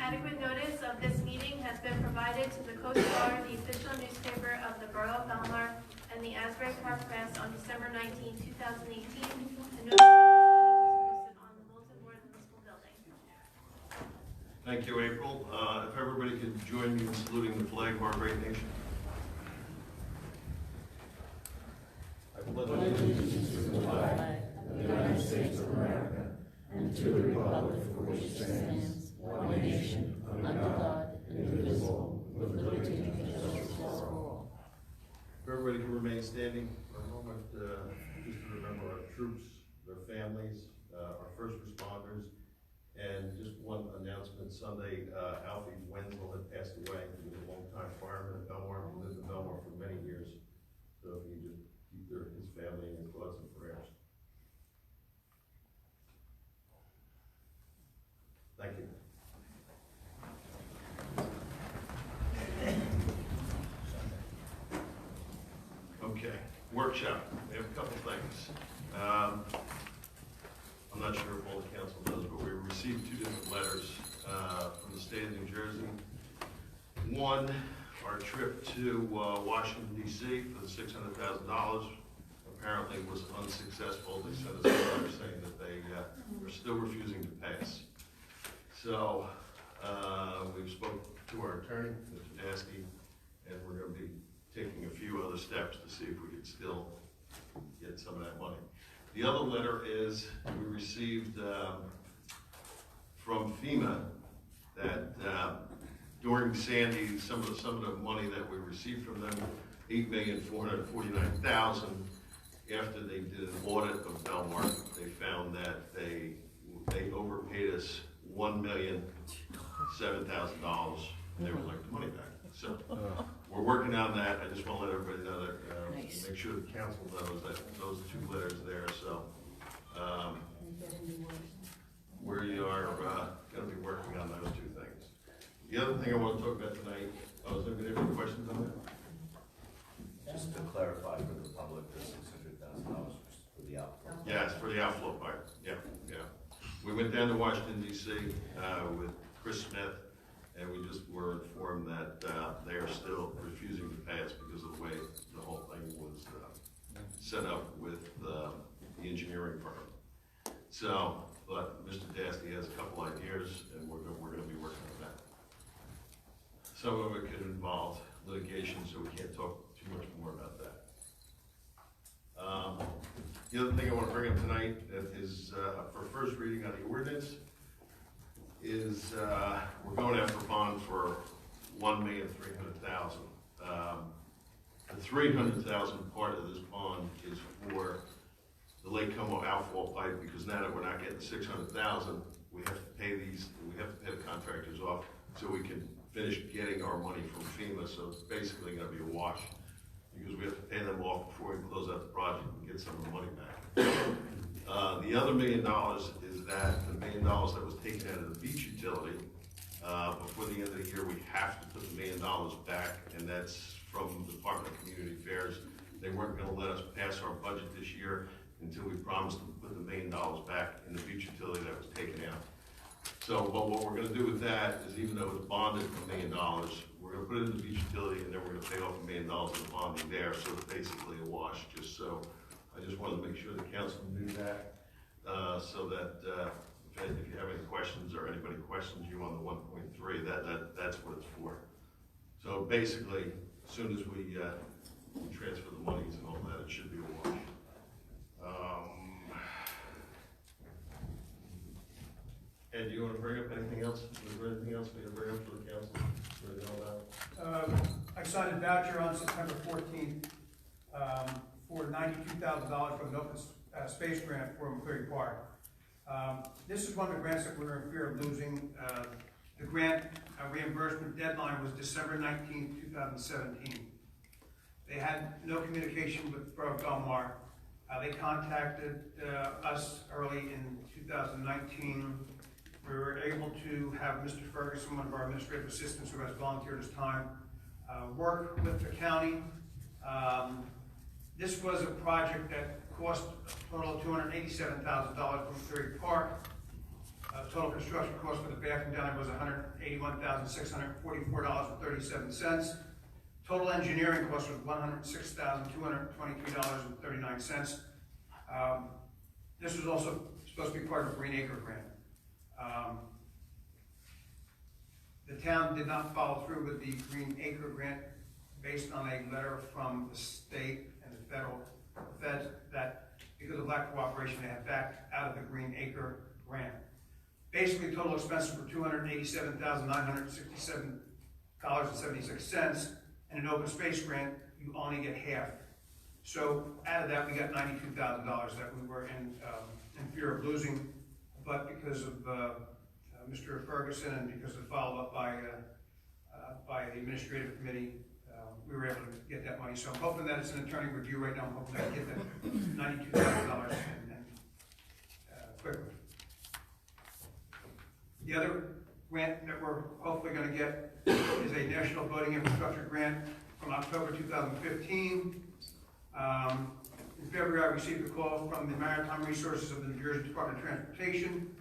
Adequate notice of this meeting has been provided to the Coast Guard, the official newspaper of the Borough of Belmar, and the Asbury Park Press on December 19, 2018. A notice of this meeting was posted on the bulletin board of the municipal building. Thank you, April. If everybody could join me in saluting the flag of our great nation. I pledge allegiance to the flag of the United States of America and to the republic for which it stands, one nation, under God, indivisible, with liberty and justice for all. If everybody can remain standing for a moment, just to remember our troops, their families, our first responders, and just one announcement. Sunday, Alfie Wenzel had passed away. He was a long-time fireman at Belmar. He lived in Belmar for many years. So if you just keep his family in your thoughts and prayers. Thank you. Okay, workshop. We have a couple things. I'm not sure if all the council knows, but we received two different letters from the state of New Jersey. One, our trip to Washington, D.C. for the $600,000 apparently was unsuccessful. They sent us a letter saying that they were still refusing to pay us. So we've spoken to our attorney, Mr. Dasky, and we're going to be taking a few other steps to see if we could still get some of that money. The other letter is we received from FEMA that during Sandy, some of the money that we received from them, $8,449,000. After they did an audit of Belmar, they found that they overpaid us $1,007,000. They would like the money back. So we're working on that. I just want to let everybody know that, Nice. make sure the council knows that those two letters there. So we are going to be working on those two things. The other thing I want to talk about tonight, is there any questions on that? Just to clarify for the public, the $600,000 for the outflow. Yes, for the outflow part. Yeah. We went down to Washington, D.C. With Chris Smith, and we just were informed that they are still refusing to pay us because of the way the whole thing was set up with the engineering firm. So, but Mr. Dasty has a couple ideas, and we're going to be working on that. Some of it could involve litigation, so we can't talk too much more about that. The other thing I want to bring up tonight that is for first reading on the ordinance is we're going after a bond for $1,300,000. The $300,000 part of this bond is for the Lake Como outfall pipe, because now that we're not getting $600,000, we have to pay the contractors off so we can finish getting our money from FEMA. So it's basically going to be a wash, because we have to pay them off before we close out the project and get some of the money back. The other $1 million is that the $1 million that was taken out of the beach utility, before the end of the year, we have to put the $1 million back, and that's from the Department of Community Affairs. They weren't going to let us pass our budget this year until we promised to put the $1 million back in the beach utility that was taken out. So, but what we're going to do with that is, even though it's bonded for $1 million, we're going to put it in the beach utility, and then we're going to pay off $1 million of the bonding there. So it's basically a wash. Just so, I just wanted to make sure the council knew that, so that if you have any questions or anybody questions you on the 1.3, that's what it's for. So basically, as soon as we transfer the monies and all that, it should be a wash. Ed, do you want to bring up anything else? Was there anything else we can bring up for the council? I signed a voucher on September 14th for $92,000 from an open space grant for McCleary Park. This is one of the grants that we're in fear of losing. The grant reimbursement deadline was December 19th, 2017. They had no communication with Borough of Belmar. They contacted us early in 2019. We were able to have Mr. Ferguson, one of our administrative assistants who has volunteered his time, work with the county. This was a project that cost a total of $287,000 from McCleary Park. Total construction cost for the bathroom down there was $181,644.37. Total engineering cost was $106,223.39. This was also supposed to be part of a Green Acre grant. The town did not follow through with the Green Acre grant based on a letter from the state and the federal feds that because of lack of cooperation, they have backed out of the Green Acre grant. Basically, total expenses were $287,967.76, and an open space grant, you only get half. So out of that, we got $92,000 that we were in fear of losing, but because of Mr. Ferguson and because of follow-up by the administrative committee, we were able to get that money. So I'm hoping that it's an attorney review right now. I'm hoping that I get that $92,000 quickly. The other grant that we're hopefully going to get is a National Boating Infrastructure Grant from October 2015. In February, I received a call from the Maritime Resources of the New Jersey Department of Transportation.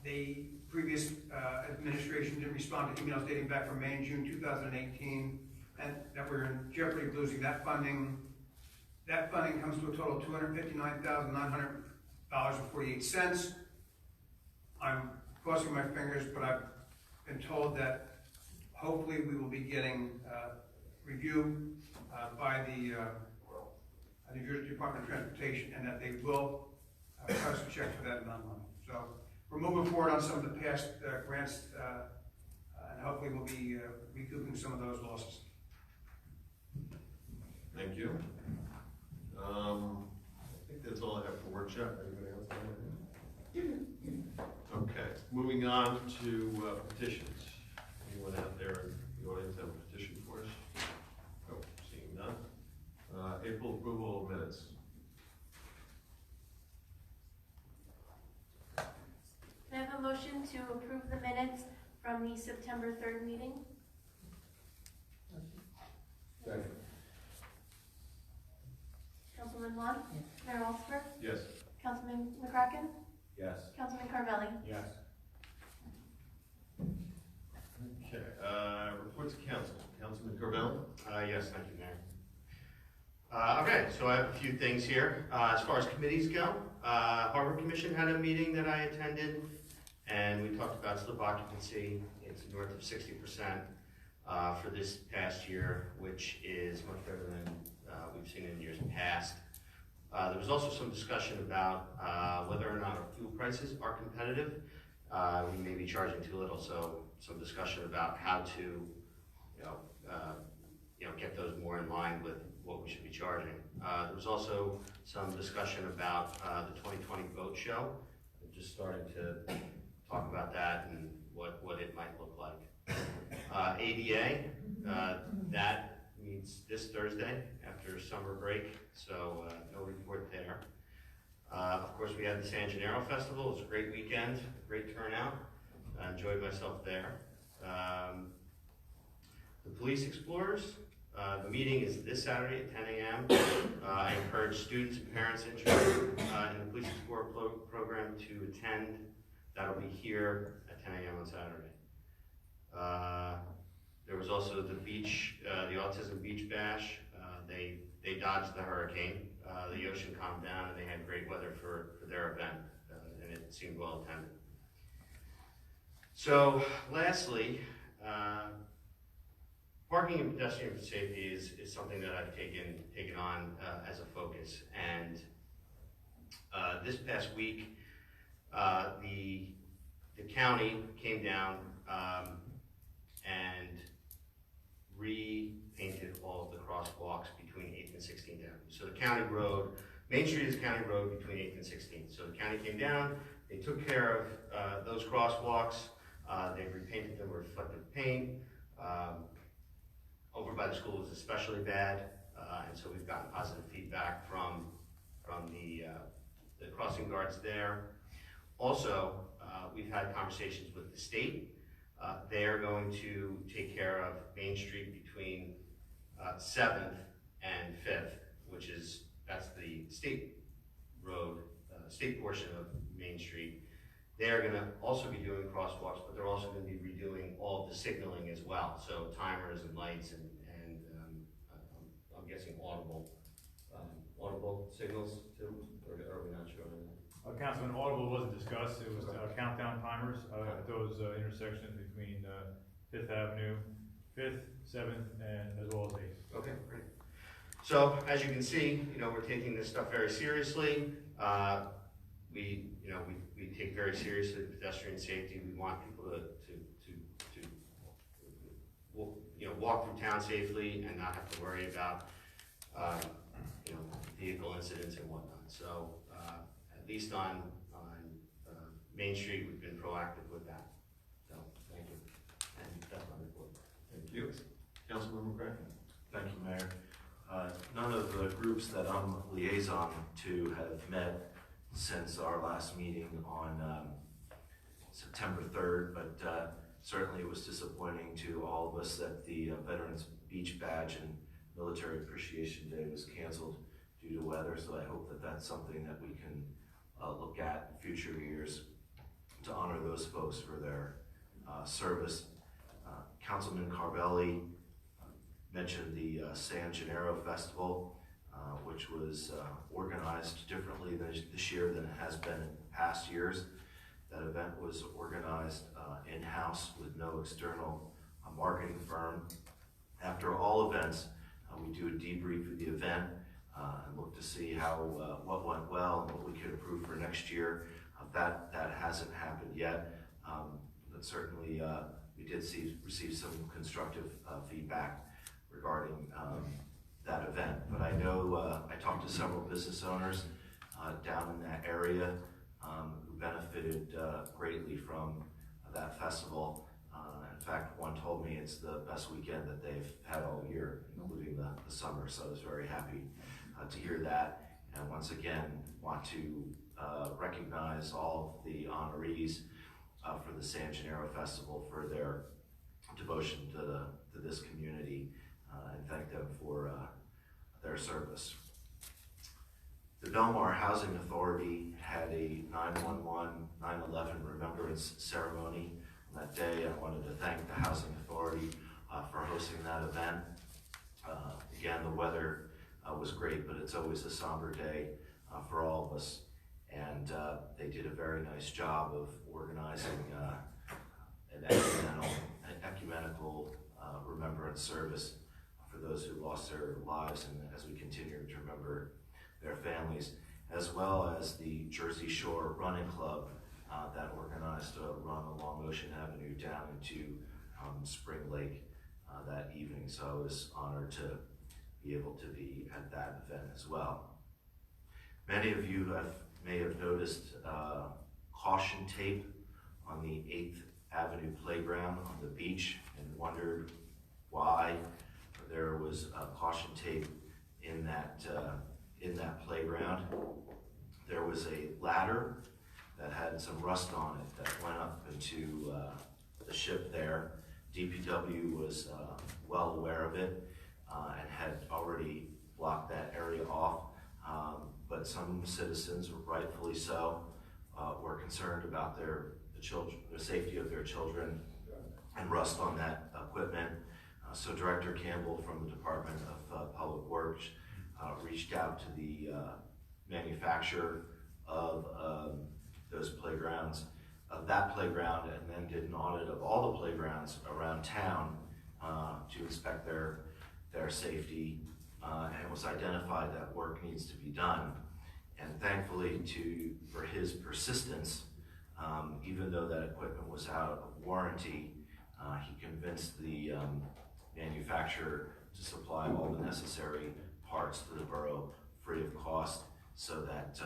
The previous administration didn't respond to emails dating back from May and June 2018, and that we're in jeopardy of losing that funding. That funding comes to a total of $259,900.48. I'm crossing my fingers, but I've been told that hopefully we will be getting review by the New Jersey Department of Transportation, and that they will cut us a check for that amount of money. So we're moving forward on some of the past grants, and hopefully we'll be recouping some of those losses. Thank you. I think that's all I have for workshop. Anybody else have anything? Okay, moving on to petitions. Anyone out there in the audience have a petition for us? Oh, seeing none. April approval of minutes. Can I have a motion to approve the minutes from the September 3rd meeting? Second. Councilman Lund? Mayor Walsifer? Yes. Councilman McCracken? Yes. Councilman Carvelli? Yes. Okay, reports of council. Councilman Corbell? Yes, thank you, Mayor. Okay, so I have a few things here. As far as committees go, Harbor Commission had a meeting that I attended, and we talked about slip occupancy. It's north of 60% for this past year, which is much better than we've seen in years past. There was also some discussion about whether or not our fuel prices are competitive. We may be charging too little, so some discussion about how to, get those more in line with what we should be charging. There was also some discussion about the 2020 boat show. I'm just starting to talk about that and what it might look like. ADA, that meets this Thursday after summer break, so no report there. Of course, we had the San Gennaro Festival. It was a great weekend, great turnout. I enjoyed myself there. The Police Explorers, the meeting is this Saturday at 10 a.m. I encourage students and parents interested in the Police Explorer program to attend. That'll be here at 10 a.m. on Saturday. There was also the beach, the Autism Beach Bash. They dodged the hurricane. The ocean calmed down and they had great weather for their event, and it seemed well attended. So, lastly, parking and pedestrian safety is something that I've taken on as a focus. And this past week, the county came down and repainted all of the crosswalks between 8th and 16th Avenue. So the county road, Main Street is county road between 8th and 16th. So the county came down, they took care of those crosswalks, they repainted them with reflective paint. Over by the school was especially bad, and so we've gotten positive feedback from the crossing guards there. Also, we've had conversations with the state. They are going to take care of Main Street between 7th and 5th, that's the state road, state portion of Main Street. They're gonna also be doing crosswalks, but they're also gonna be redoing all of the signaling as well, so timers and lights and I'm guessing audible signals too, or are we not sure on that? Councilman, audible wasn't discussed, it was countdown timers at those intersections between Fifth Avenue, 5th, 7th, and as well as 8th. Okay, great. So, as you can see, we're taking this stuff very seriously. We take very seriously pedestrian safety. We want people to walk through town safely and not have to worry about, vehicle incidents and whatnot. So, at least on Main Street, we've been proactive with that. So, thank you. And that's my report. Thank you. Councilmember Gray? Thank you, Mayor. None of the groups that I'm liaison to have met since our last meeting on September 3rd, but certainly it was disappointing to all of us that the Veterans Beach Badge and Military Appreciation Day was canceled due to weather, so I hope that that's something that we can look at in future years to honor those folks for their service. Councilman Carvelli mentioned the San Gennaro Festival, which was organized differently this year than it has been in past years. That event was organized in-house with no external marketing firm. After all events, we do a debrief of the event and look to see how what went well and what we could improve for next year. That hasn't happened yet, but certainly we did receive some constructive feedback regarding that event. But I know I talked to several business owners down in that area who benefited greatly from that festival. In fact, one told me it's the best weekend that they've had all year, including the summer, so I was very happy to hear that. And once again, want to recognize all of the honorees for the San Gennaro Festival for their devotion to this community and thank them for their service. The Belmar Housing Authority had a 9/11 remembrance ceremony on that day. I wanted to thank the Housing Authority for hosting that event. Again, the weather was great, but it's always a somber day for all of us. And they did a very nice job of organizing an ecumenical remembrance service for those who lost their lives, and as we continue to remember their families, as well as the Jersey Shore Running Club that organized a run along Ocean Avenue down into Spring Lake that evening. So I was honored to be able to be at that event as well. Many of you may have noticed caution tape on the 8th Avenue playground on the beach and wondered why there was caution tape in that playground. There was a ladder that had some rust on it that went up into the ship there. DPW was well aware of it and had already blocked that area off, but some citizens, rightfully so, were concerned about the safety of their children and rust on that equipment. So Director Campbell from the Department of Public Works reached out to the manufacturer of those playgrounds, of that playground, and then did an audit of all the playgrounds around town to inspect their safety, and it was identified that work needs to be done. And thankfully, for his persistence, even though that equipment was out of warranty, he convinced the manufacturer to supply all the necessary parts to the borough free of cost, so that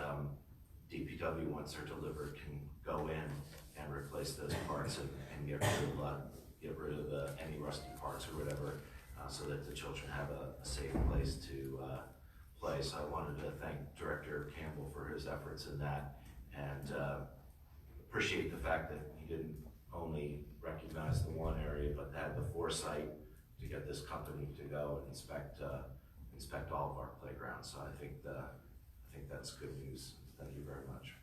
DPW, once they're delivered, can go in and replace those parts and get rid of any rusty parts or whatever, so that the children have a safe place to play. So I wanted to thank Director Campbell for his efforts in that, and appreciate the fact that he didn't only recognize the one area, but had the foresight to get this company to go and inspect all of our playgrounds. So I think that's good news. Thank you very much.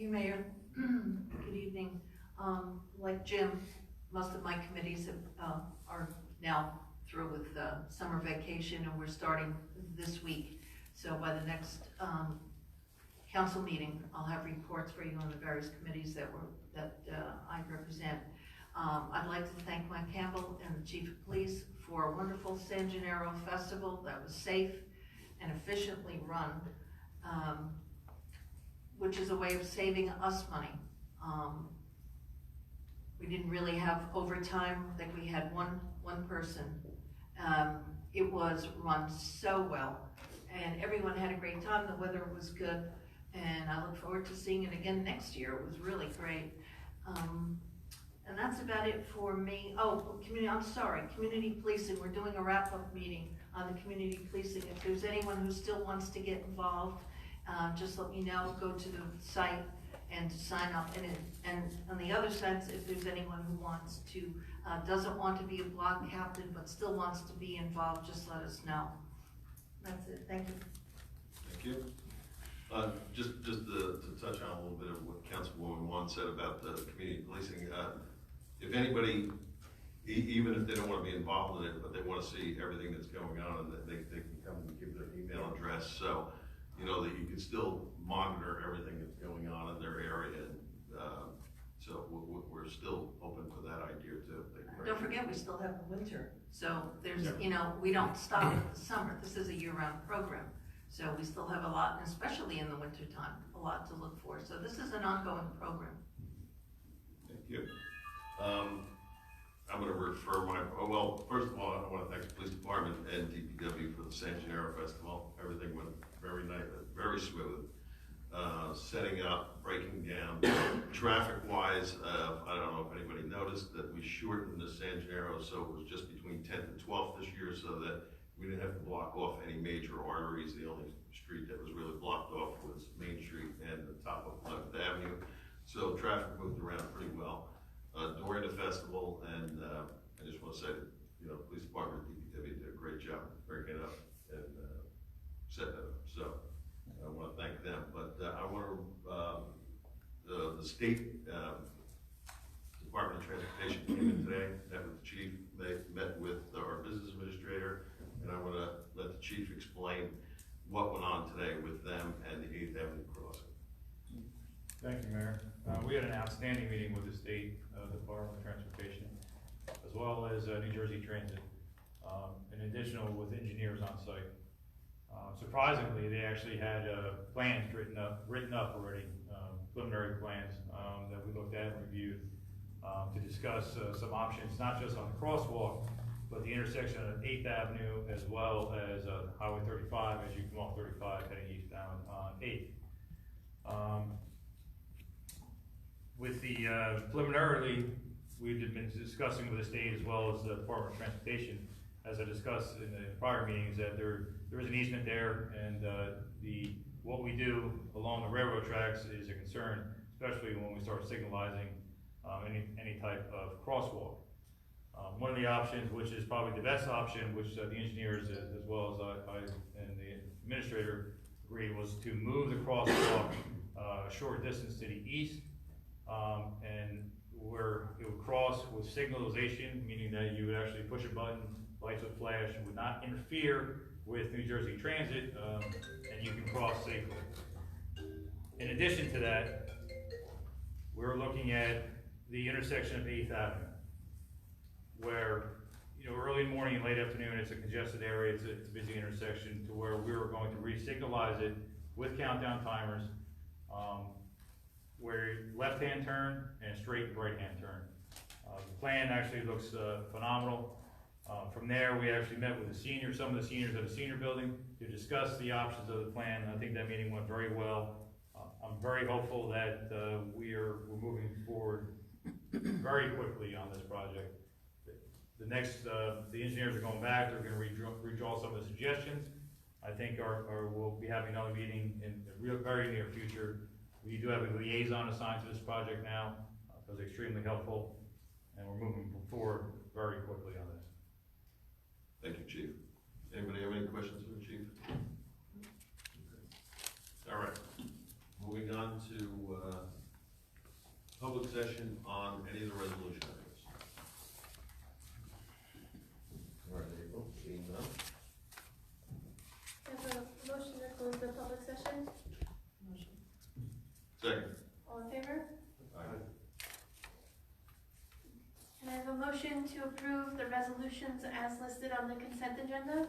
you, Mayor. Good evening. Like Jim, most of my committees are now through with summer vacation, and we're starting this week. So by the next council meeting, I'll have reports for you on the various committees that I represent. I'd like to thank Mike Campbell and the Chief of Police for a wonderful San Gennaro Festival that was safe and efficiently run, which is a way of saving us money. We didn't really have overtime, I think we had one person. It was run so well, and everyone had a great time, the weather was good, and I look forward to seeing it again next year. It was really great. And that's about it for me. Oh, community policing, we're doing a wrap-up meeting on the community policing. If there's anyone who still wants to get involved, just let me know, go to the site and to sign up. And on the other sense, if there's anyone who wants to, doesn't want to be a block captain, but still wants to be involved, just let us know. That's it, thank you. Thank you. Just to touch on a little bit of what Councilwoman Wan said about the community policing, if anybody, even if they don't want to be involved in it, but they want to see everything that's going on, that they can come and give their email address, so you know that you can still monitor everything that's going on in their area. So we're still open for that idea too. Don't forget, we still have the winter. So there's, you know, we don't stop in the summer. This is a year-round program. So we still have a lot, and especially in the winter time, a lot to look for. So this is an ongoing program. Thank you. I'm going to refer well, first of all, I want to thank the police department and DPW for the San Gennaro Festival. Everything went very nice, very smooth. Setting up, breaking down, traffic-wise, I don't know if anybody noticed that we shortened the San Gennaro, so it was just between 10th and 12th this year, so that we didn't have to block off any major arteries. The only street that was really blocked off was Main Street and the top of 11th Avenue. So traffic moved around pretty well during the festival, and I just want to say that, you know, police department and DPW did a great job breaking it up and setting it up. So I want to thank them, but I want to, the state Department of Transportation came in today, met with the chief, they met with our business administrator, and I want to let the chief explain what went on today with them and the 8th Avenue crossing. Thank you, Mayor. We had an outstanding meeting with the State Department of Transportation, as well as New Jersey Transit, and additional with engineers on site. Surprisingly, they actually had plans written up already, preliminary plans that we looked at and reviewed to discuss some options, not just on the crosswalk, but the intersection of 8th Avenue as well as Highway 35 as you come off 35 heading eastbound on 8th. With the preliminarily, we've been discussing with the state as well as the Department of Transportation, as I discussed in the prior meetings, that there is an easement there, and what we do along the railroad tracks is a concern, especially when we start signalizing any type of crosswalk. One of the options, which is probably the best option, which the engineers as well as I and the administrator agreed, was to move the crosswalk a short distance to the east, and where it would cross with signalization, meaning that you would actually push a button, lights would flash, and would not interfere with New Jersey Transit, and you can cross safely. In addition to that, we're looking at the intersection of 8th Avenue, where, you know, early morning and late afternoon, it's a congested area, it's a busy intersection, to where we were going to re-signalize it with countdown timers, where left-hand turn and straight right-hand turn. The plan actually looks phenomenal. From there, we actually met with some of the seniors at the senior building to discuss the options of the plan. I think that meeting went very well. I'm very hopeful that we're moving forward very quickly on this project. The engineers are going back, they're gonna redraw some of the suggestions. I think we'll be having another meeting in the very near future. We do have a liaison assigned to this project now. It was extremely helpful, and we're moving forward very quickly on this. Thank you, Chief. Anybody have any questions for the Chief? Okay. All right. Moving on to public session on any of the resolution items? All right, April, seeing none. I have a motion to close the public session. Second. All in favor? Aye. And I have a motion to approve the resolutions as listed on the consent agenda.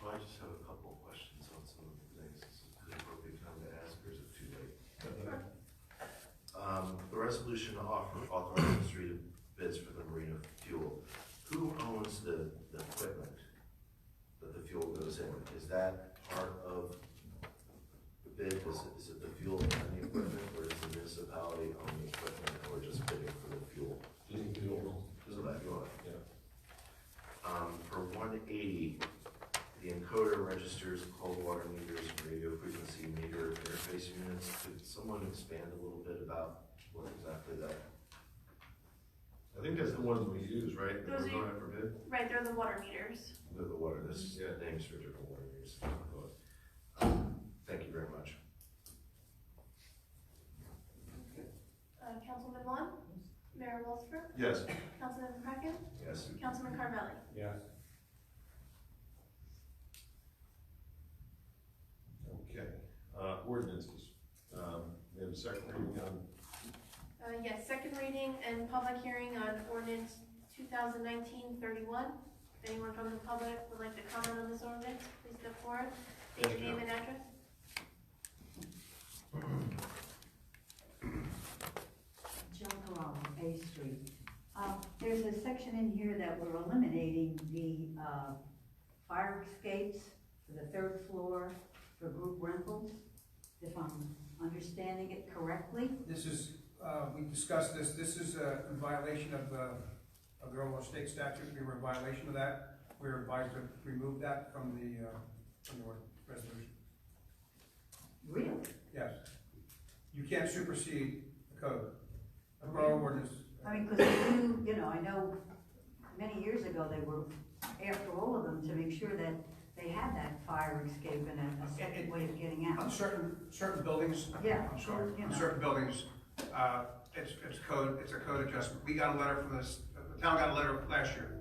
I just have a couple of questions on some of the things. Is it an appropriate time to ask, or is it too late? The resolution authorizing the street bids for the marina fuel. Who owns the equipment that the fuel goes in? Is that part of the bid? Is it the fuel and the equipment, or does the municipality own the equipment, and we're just bidding for the fuel? Just fuel. So that fuel. Yeah. For 180, the encoder registers cold water meters and radio frequency meter interface units. Could someone expand a little bit about what exactly that? I think that's the ones we use, right? That Those we're are- going out for bid? Right, they're the water meters. The water, this Yeah. names for different water meters. Thank you very much. Councilman Vaughn? Mayor Walsfer? Yes. Councilman McCracken? Yes. Councilman Carvelli? Yes. Okay, ordinances. We have a second reading on, Yes, second reading and public hearing on ordinance 2019-31. If anyone from the public would like to comment on this ordinance, please step forward. State your name and address. Joe Corral, A Street. There's a section in here that we're eliminating the fire escapes for the third floor for group rentals, if I'm understanding it correctly. This is, we discussed this is in violation of the Oklahoma state statute. We were in violation of that. We were advised to remove that from the resolution. Really? Yes. You can't supersede the code. The borough ordinance. I mean, because they do, you know, I know many years ago they were after all of them to make sure that they had that fire escape and a second way of getting On out. certain buildings, Yeah. I'm sorry, you on know. certain buildings, it's a code adjustment. We got a letter from this, the town got a letter last year,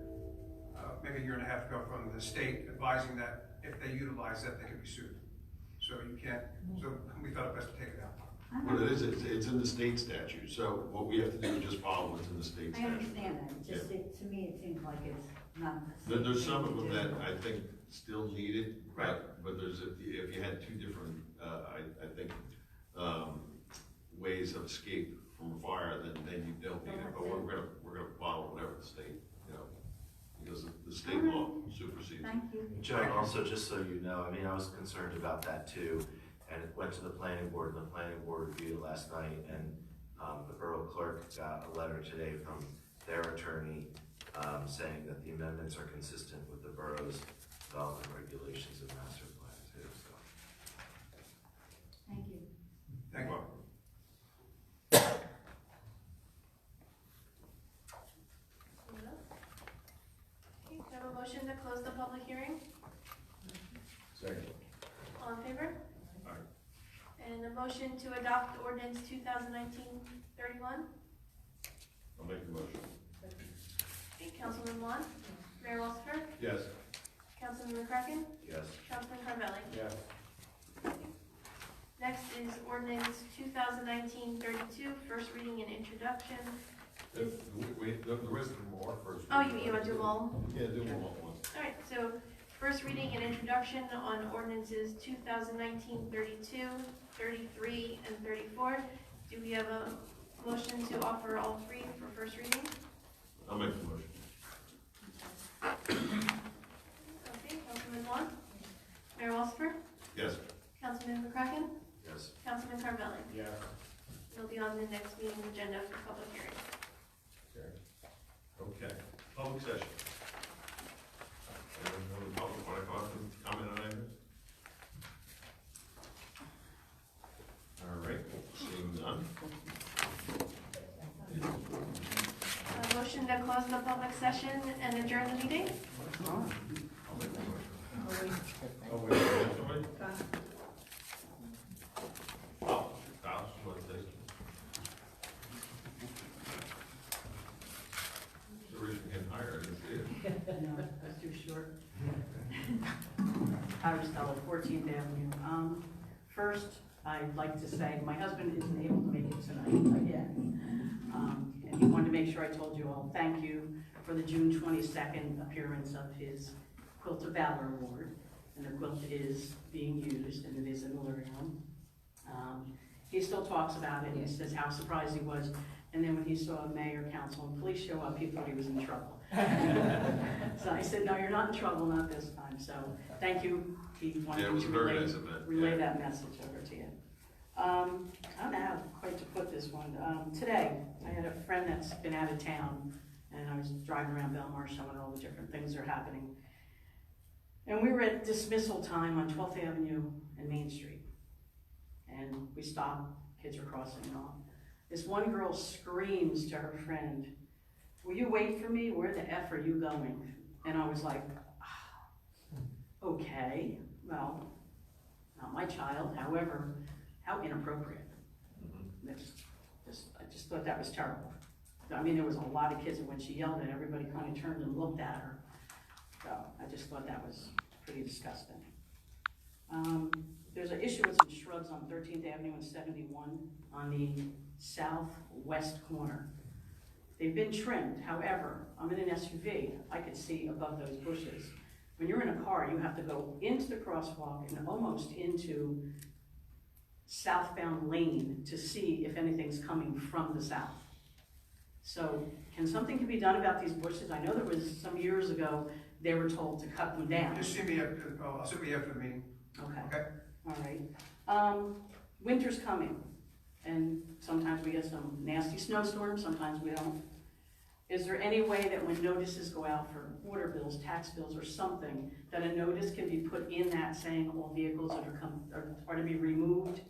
maybe a year and a half ago, from the state advising that if they utilize that, they could be sued. So you can't, so we thought it best to take it out. what it is, it's in the state statute, so what we have to do is just follow what's in the state I statute. understand that, it just, to me, it seems like it's not. the same There's some thing of them to do. that I think still need it, Right. but there's, if you had two different, I think, ways of escape from a fire, then you don't need it, but we're gonna follow whatever the state, you know, because the state law supersedes. Thank you. Joe, also, just so you know, I mean, I was concerned about that too, and it went to the planning board, and the planning board reviewed it last night, and the borough clerk got a letter today from their attorney saying that the amendments are consistent with the borough's development regulations and master plan too, so. Thank you. Thank you. Okay, do I have a motion to close the public hearing? Second. All in favor? Aye. And a motion to adopt ordinance 2019-31. I'll make the motion. Okay, Councilman Vaughn? Mayor Walsfer? Yes. Councilman McCracken? Yes. Councilman Carvelli? Yes. Next is ordinance 2019-32, first reading and introduction. The rest of them are first. Oh, you want to do them all? Yeah, do them all at once. All right, so first reading and introduction on ordinances 2019-32, 33, and 34. Do we have a motion to offer all three for first reading? I'll make the motion. Okay, Councilman Vaughn? Mayor Walsfer? Yes. Councilman McCracken? Yes. Councilman Carvelli? Yeah. It'll be on the next meeting agenda for public hearing. Okay, public session. Anyone from the public want to come up and comment on anything? All right, seeing none. A motion to close the public session and adjourn the meeting? I'll make the motion. Oh, wait, somebody? No, that's too short. Iris Stella, 14th Avenue. First, I'd like to say, my husband isn't able to make it tonight again. And he wanted to make sure I told you all, thank you for the June 22nd appearance of his Quilt of Valor Award. And the quilt is being used, and it is in the living room. He still talks about it, and he says how surprised he was. And then when he saw mayor, council, and police show up, he thought he was in trouble. So I said, no, you're not in trouble, not this time. So thank you. He wanted it was to a very nice event. relay that message over to you. I don't know how quite to put this one. Today, I had a friend that's been out of town, and I was driving around Belmar showing all the different things that are happening. And we were at dismissal time on 12th Avenue and Main Street. And we stopped, kids are crossing and all. This one girl screams to her friend, "Will you wait for me? Where the F are you going?" And I was like, okay, well, not my child, however, how inappropriate. I just thought that was terrible. I mean, there was a lot of kids, and when she yelled it, everybody kind of turned and looked at her. So I just thought that was pretty disgusting. There's an issue with some shrubs on 13th Avenue and 71 on the southwest corner. They've been trimmed, however, I'm in an SUV, I could see above those bushes. When you're in a car, you have to go into the crosswalk and almost into southbound lane to see if anything's coming from the south. So can something be done about these bushes? I know there was some years ago, they were told to cut them down. Just see me after, I'll see you after the meeting. Okay. All right. Winter's coming, and sometimes we get some nasty snowstorms, sometimes we don't. Is there any way that when notices go out for water bills, tax bills, or something, that a notice can be put in that saying all vehicles that are to be removed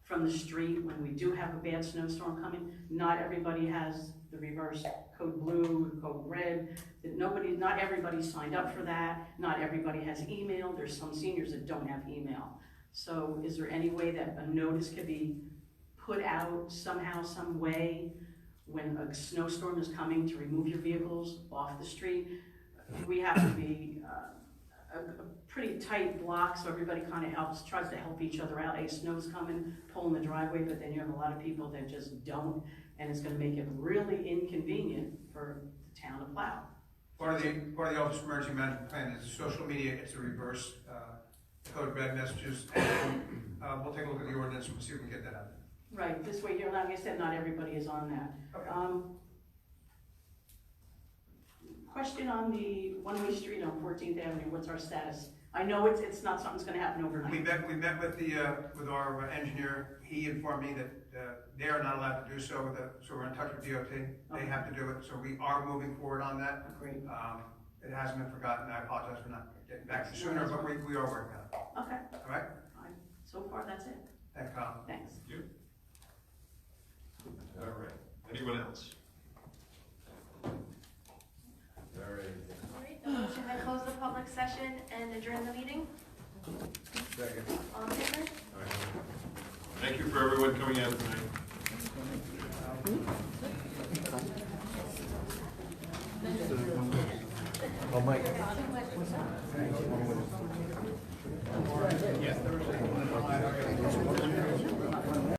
from the street when we do have a bad snowstorm coming? Not everybody has the reverse code blue, code red. Not everybody signed up for that. Not everybody has email. There's some seniors that don't have email. So is there any way that a notice could be put out somehow, some way, when a snowstorm is coming to remove your vehicles off the street? We have to be a pretty tight block, so everybody kind of tries to help each other out. Hey, snow's coming, pull in the driveway, but then you have a lot of people that just don't, and it's gonna make it really inconvenient for the town to plow. Part of the Office of Emergency Management Plan is social media. It's the reverse code red messages. And we'll take a look at the ordinance and we'll see if we can get that out. Right, this way, like I said, not everybody is on that. Okay. Question on the one-way street on 14th Avenue, what's our status? I know it's not something that's gonna happen overnight. We met with our engineer. He informed me that they are not allowed to do so, so we're in touch with DOT. They have to do it, so we are moving forward on that. Great. It hasn't been forgotten. I apologize for not getting back to you sooner, but we are working on it. Okay. All right? So far, that's it. Thanks, Colin. Thanks. Thank you. All right. Anyone else? All right. All right, the motion to close the public session and adjourn the meeting. Second. All in favor? All right. Thank you for everyone coming out tonight. Oh, Mike.